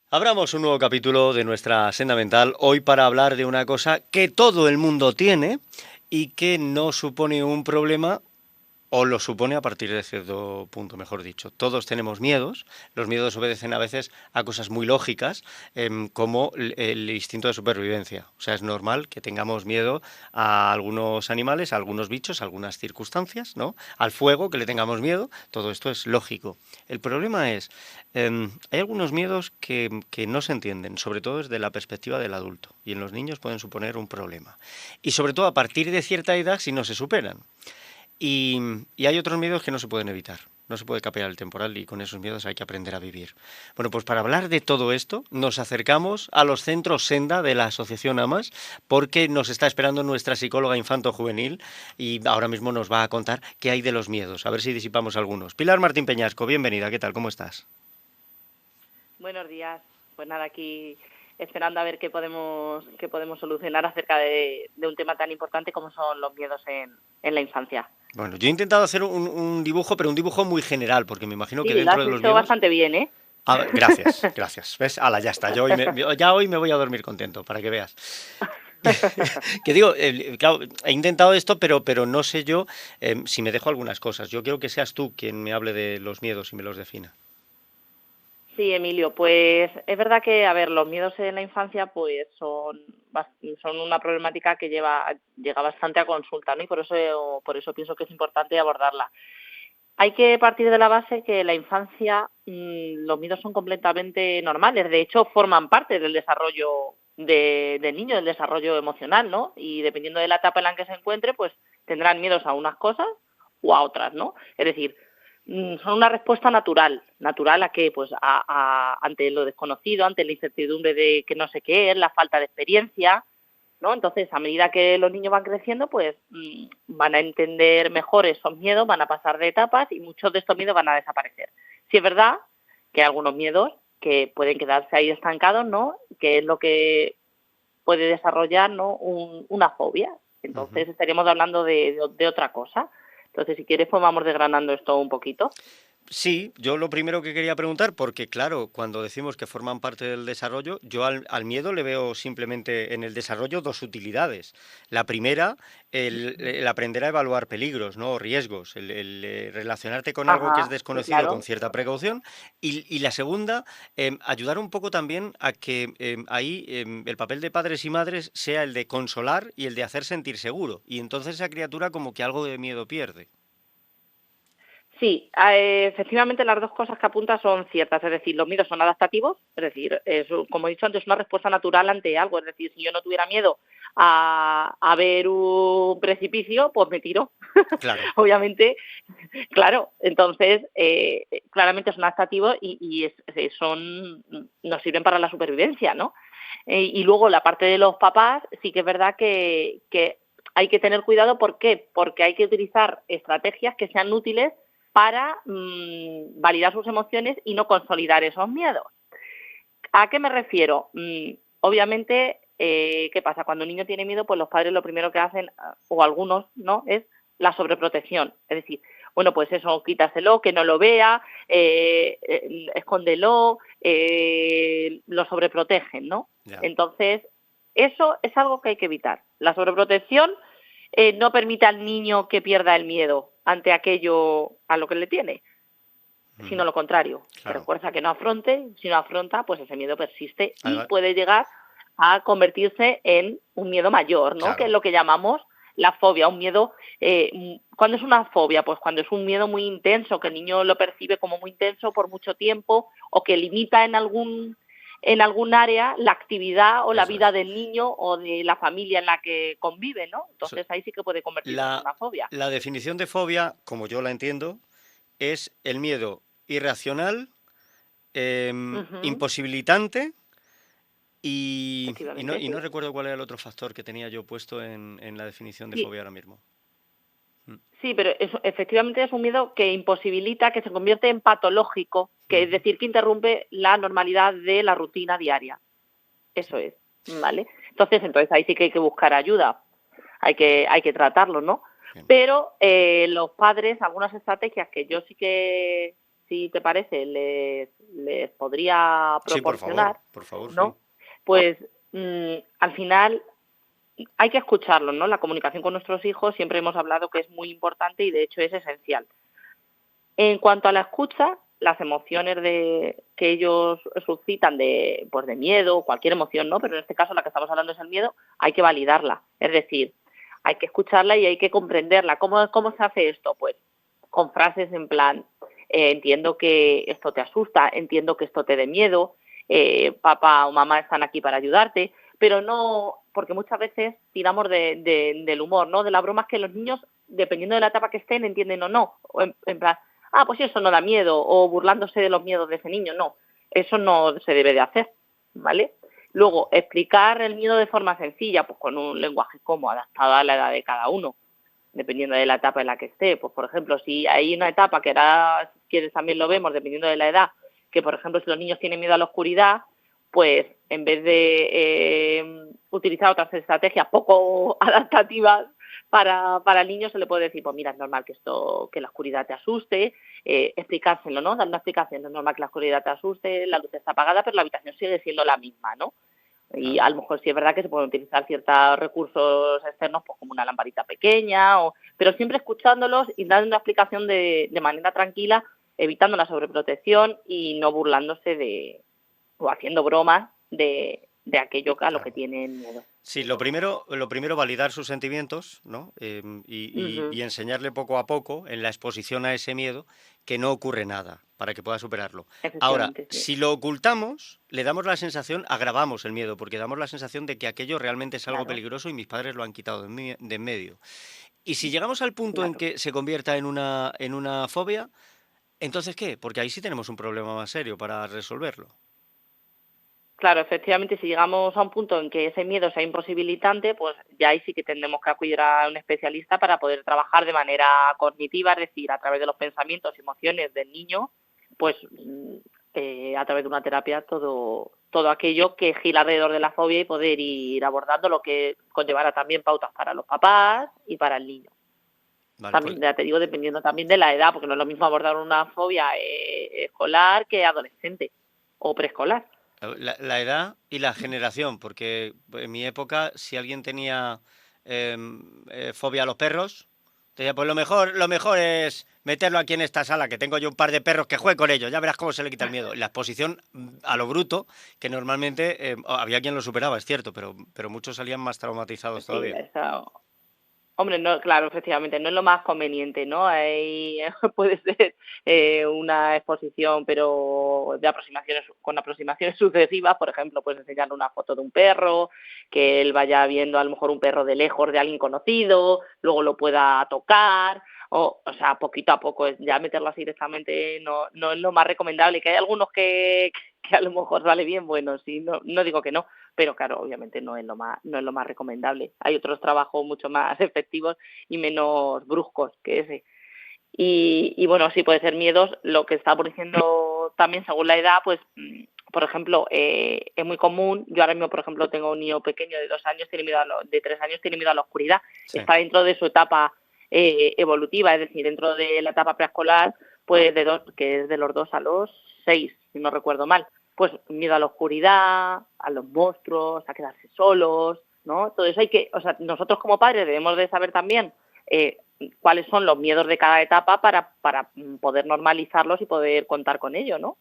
Abramos un nuevo capítulo de nuestra senda mental, hoy para hablar de una cosa que todo el mundo tiene y que no supone un problema, o lo supone a partir de cierto punto, mejor dicho. Todos tenemos miedos. Los miedos obedecen a veces a cosas muy lógicas, como el instinto de supervivencia. O sea, es normal que tengamos miedo a algunos animales, a algunos bichos, a algunas circunstancias, ¿no? Al fuego, que le tengamos miedo. Todo esto es lógico. El problema es, hay algunos miedos que no se entienden, sobre todo desde la perspectiva del adulto. Y en los niños pueden suponer un problema. Y sobre todo a partir de cierta edad si no se superan. Y, y hay otros miedos que no se pueden evitar. No se puede capear el temporal y con esos miedos hay que aprender a vivir. Bueno, pues para hablar de todo esto nos acercamos a los centros Senda de la Asociación AMAS porque nos está esperando nuestra psicóloga infanto-juvenil y ahora mismo nos va a contar qué hay de los miedos. A ver si disipamos algunos. Pilar Martín Peñasco, bienvenida. ¿Qué tal? ¿Cómo estás? Buenos días. Pues nada, aquí esperando a ver qué podemos solucionar acerca de un tema tan importante como son los miedos en la infancia. Bueno, yo he intentado hacer un dibujo, pero un dibujo muy general, porque me imagino que Sí, lo dentro has de los hecho miedos. bastante bien, ¿eh? Gracias, gracias. ¿Ves? Hala, ya está. Ya hoy me voy a dormir contento, para que veas. Que digo, claro, he intentado esto, pero no sé yo si me dejo algunas cosas. Yo quiero que seas tú quien me hable de los miedos y me los defina. Sí, Emilio, pues es verdad que, a ver, los miedos en la infancia pues son una problemática que llega bastante a consulta, ¿no? Y por eso pienso que es importante abordarla. Hay que partir de la base que en la infancia los miedos son completamente normales. De hecho, forman parte del desarrollo del niño, del desarrollo emocional, ¿no? Y dependiendo de la etapa en la que se encuentre, pues tendrán miedos a unas cosas o a otras, ¿no? Es decir, son una respuesta natural a que, pues, ante lo desconocido, ante la incertidumbre de que no sé qué es, la falta de experiencia, ¿no? Entonces, a medida que los niños van creciendo, pues van a entender mejor esos miedos, van a pasar de etapas y muchos de estos miedos van a desaparecer. Sí es verdad que hay algunos miedos que pueden quedarse ahí estancados, ¿no? Que es lo que puede desarrollar, ¿no? Una fobia. Ujú. Entonces, estaríamos hablando de otra cosa. Entonces, si quieres, pues vamos desgranando esto un poquito. Sí, yo lo primero que quería preguntar, porque claro, cuando decimos que forman parte del desarrollo, yo al miedo le veo simplemente en el desarrollo dos utilidades. La primera, el aprender a evaluar peligros, ¿no? O riesgos, el relacionarte con algo que es Ajá, sí, desconocido con claro. cierta precaución. Y la segunda, ayudar un poco también a que ahí el papel de padres y madres sea el de consolar y el de hacer sentir seguro. Y entonces esa criatura como que algo de miedo pierde. Sí, efectivamente las dos cosas que apunta son ciertas, es decir, los miedos son adaptativos, es decir, como he dicho antes, es una respuesta natural ante algo, es decir, si yo no tuviera miedo a ver un precipicio, pues me tiro, Claro. obviamente, claro, entonces, claramente son adaptativos nos sirven para la supervivencia, ¿no? Y luego la parte de los papás, sí que es verdad que hay que tener cuidado, ¿por qué? Porque hay que utilizar estrategias que sean útiles para validar sus emociones y no consolidar esos miedos. ¿A qué me refiero? Obviamente, ¿qué pasa? Cuando un niño tiene miedo, pues los padres lo primero que hacen, o algunos, ¿no?, es la sobreprotección. Es decir, bueno, pues eso, quítaselo, que no lo vea, escóndelo, lo sobreprotegen, ¿no? Ya. Entonces, eso es algo que hay que evitar. La sobreprotección no permite al niño que pierda el miedo ante aquello a lo que le tiene, sino Ujú. lo contrario, que Claro. refuerza que no afronte, si no afronta, pues ese miedo persiste y Además, puede llegar a convertirse en un miedo mayor, ¿no? Que es claro. lo que llamamos la fobia, un miedo. ¿Cuándo es una fobia? Pues cuando es un miedo muy intenso, que el niño lo percibe como muy intenso por mucho tiempo o que limita en algún área la actividad o la Eso vida es. del niño o de la familia en la que convive, ¿no? Eso- Entonces ahí sí que puede convertirse en La, una fobia. la definición de fobia, como yo la entiendo, es el miedo irracional, Ujú, imposibilitante y no efectivamente. recuerdo cuál era el otro factor que tenía yo puesto en la definición de Sí, fobia ahora mismo. Mm. sí, pero efectivamente es un miedo que imposibilita, que se convierte en patológico, que es Ujú. decir, que interrumpe la normalidad de la rutina diaria. Eso es, ¿vale? Entonces ahí sí que hay que buscar ayuda, hay que tratarlo, ¿no? Bien. Pero los padres, algunas estrategias que yo sí que si te parece, les podría Sí, proporcionar, por favor, sí. ¿no? Pues al final hay que escucharlos, ¿no? La comunicación con nuestros hijos siempre hemos hablado que es muy importante y de hecho es esencial. En cuanto a la escucha, las emociones que ellos suscitan pues de miedo, cualquier emoción, ¿no? Pero en este caso la que estamos hablando es el miedo, hay que validarla. Es decir, hay que escucharla y hay que comprenderla. ¿Cómo se hace esto? Pues con frases en plan, entiendo que esto te asusta, entiendo que esto te dé miedo, papá o mamá están aquí para ayudarte, pero no, porque muchas veces tiramos del humor, ¿no? De las bromas que los niños, dependiendo de la etapa que estén, entienden o no. O en plan, pues eso no da miedo, o burlándose de los miedos de ese niño, no. Eso no se debe de hacer, ¿vale? Luego, explicar el miedo de forma sencilla, pues con un lenguaje cómodo, adaptado a la edad de cada uno, dependiendo de la etapa en la que esté. Pues, por ejemplo, si hay una etapa que ahora, si quieres, también lo vemos, dependiendo de la edad, que, por ejemplo, si los niños tienen miedo a la oscuridad, pues en vez de utilizar otras estrategias poco adaptativas para el niño, se le puede decir, pues mira, es normal que la oscuridad te asuste, explicárselo, ¿no? Dar una explicación, es normal que la oscuridad te asuste, la luz está apagada, pero la habitación sigue siendo la misma, ¿no? Y Claro. a lo mejor sí es verdad que se pueden utilizar ciertos recursos externos, pues como una lamparita pequeña, pero siempre escuchándolos y dando una explicación de manera tranquila, evitando la sobreprotección y no burlándose o haciendo bromas de aquello a lo que Claro. tienen miedo. Sí, lo primero validar sus sentimientos, ¿no? Y Ujú, enseñarle poco a poco, en la exposición a ese miedo, que no ocurre nada, para que pueda superarlo. Ahora, efectivamente, sí. si lo ocultamos, le damos la sensación, agravamos el miedo, porque damos la sensación de que aquello realmente es algo Claro, peligroso y mis padres lo han quitado de en medio. Y si llegamos al punto en claro. que se convierta en una fobia, entonces ¿qué? Porque ahí sí tenemos un problema más serio para resolverlo. Claro, efectivamente, si llegamos a un punto en que ese miedo sea imposibilitante, pues ya ahí sí que tendremos que acudir a un especialista para poder trabajar de manera cognitiva, es decir, a través de los pensamientos y emociones del niño, pues a través de una terapia todo aquello que gira alrededor de la fobia y poder ir abordando lo que conllevará también pautas para los papás y para el niño. Vale, pues También, ya te digo, dependiendo también de la edad, porque no es lo mismo abordar una fobia escolar que adolescente o preescolar. la edad y la generación, porque en mi época, si alguien tenía fobia a los perros, te decía, pues lo mejor es meterlo aquí en esta sala, que tengo yo un par de perros que juegue con ellos, ya verás cómo se le quita el miedo. La exposición a lo bruto, que normalmente había quien lo superaba, es cierto, pero muchos salían más traumatizados Sí, todavía. eso. Hombre, no, claro, efectivamente, no es lo más conveniente, ¿no? Ahí puede ser una exposición, pero con aproximaciones sucesivas, por ejemplo, puedes enseñarle una foto de un perro, que él vaya viendo a lo mejor un perro de lejos de alguien conocido, luego lo pueda tocar, o sea, poquito a poco, ya meterlo así directamente no es lo más recomendable, que hay algunos que a lo mejor sale bien, bueno, sí, no digo que no, pero claro, obviamente no es lo más recomendable. Hay otros trabajos mucho más efectivos y menos bruscos que ese. Y bueno, sí puede ser miedos. Lo que está diciendo también según la edad, pues por ejemplo, es muy común. Yo ahora mismo, por ejemplo, tengo un niño pequeño de 2 años, de 3 años, tiene miedo a la oscuridad. Sí, Está dentro de su etapa evolutiva, es decir, dentro de la etapa preescolar, pues que es de los 2 a los 6, si no recuerdo mal. Pues miedo a la oscuridad, a los monstruos, a quedarse solos, ¿no? Todo eso o sea, nosotros como padres debemos de saber también eh, cuáles son los miedos de cada etapa para poder normalizarlos y poder contar con ello, ¿no?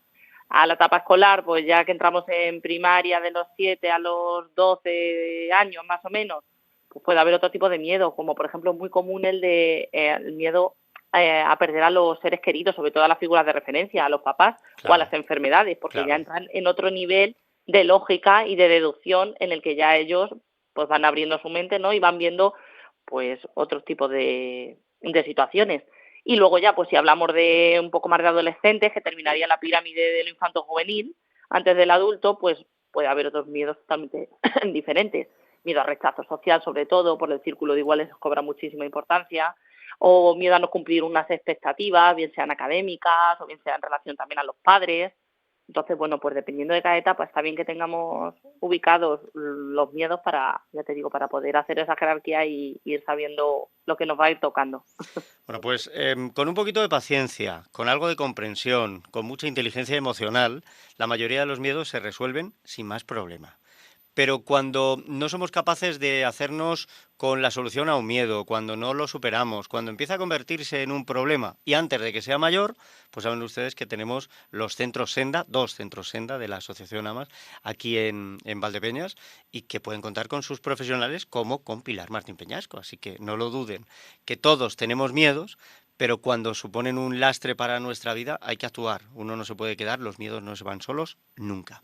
A la etapa escolar, pues ya que entramos en primaria de los 7 a los 12 años más o menos, pues puede haber otro tipo de miedo, como por ejemplo muy común el miedo a perder a los seres queridos, sobre todo a las figuras de referencia, a los papás o a claro, las enfermedades, porque ya claro. entran en otro nivel de lógica y de deducción en el que ya ellos pues van abriendo su mente, ¿no? Y van viendo pues otros tipos de situaciones. Y luego ya, pues si hablamos de un poco más de adolescentes, que terminaría la pirámide de lo infanto-juvenil, antes del adulto, pues puede haber otros miedos totalmente diferentes. Miedo al rechazo social, sobre todo, por el círculo de iguales cobra muchísima importancia, o miedo a no cumplir unas expectativas, bien sean académicas, o bien sean en relación también a los padres. Entonces, bueno, pues dependiendo de cada etapa, está bien que tengamos ubicados los miedos para, ya te digo, para poder hacer esa jerarquía y ir sabiendo lo que nos va a ir tocando. Bueno, pues con un poquito de paciencia, con algo de comprensión, con mucha inteligencia emocional, la mayoría de los miedos se resuelven sin más problema. Pero cuando no somos capaces de hacernos con la solución a un miedo, cuando no lo superamos, cuando empieza a convertirse en un problema y antes de que sea mayor, pues saben ustedes que tenemos los centros Senda, 2 centros Senda de la Asociación AMAS aquí en Valdepeñas y que pueden contar con sus profesionales como con Pilar Martín Peñasco. Así que no lo duden, que todos tenemos miedos, pero cuando suponen un lastre para nuestra vida hay que actuar. Uno no se puede quedar, los miedos no se van solos nunca.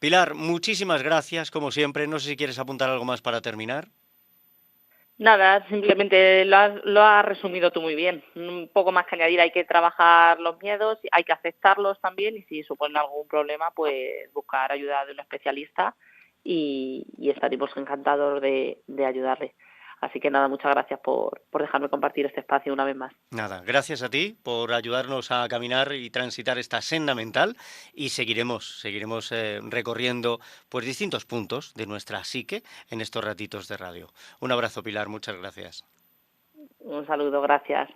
Pilar, muchísimas gracias, como siempre. No sé si quieres apuntar algo más para terminar. Nada, simplemente lo has resumido tú muy bien. Un poco más que añadir, hay que trabajar los miedos, hay que aceptarlos también y si suponen algún problema, pues buscar ayuda de un especialista y estaremos encantados de ayudarle. Así que nada, muchas gracias por dejarme compartir este espacio una vez más. Nada, gracias a ti por ayudarnos a caminar y transitar esta senda mental y seguiremos recorriendo pues distintos puntos de nuestra psique en estos ratitos de radio. Un abrazo, Pilar, muchas gracias. Un saludo, gracias.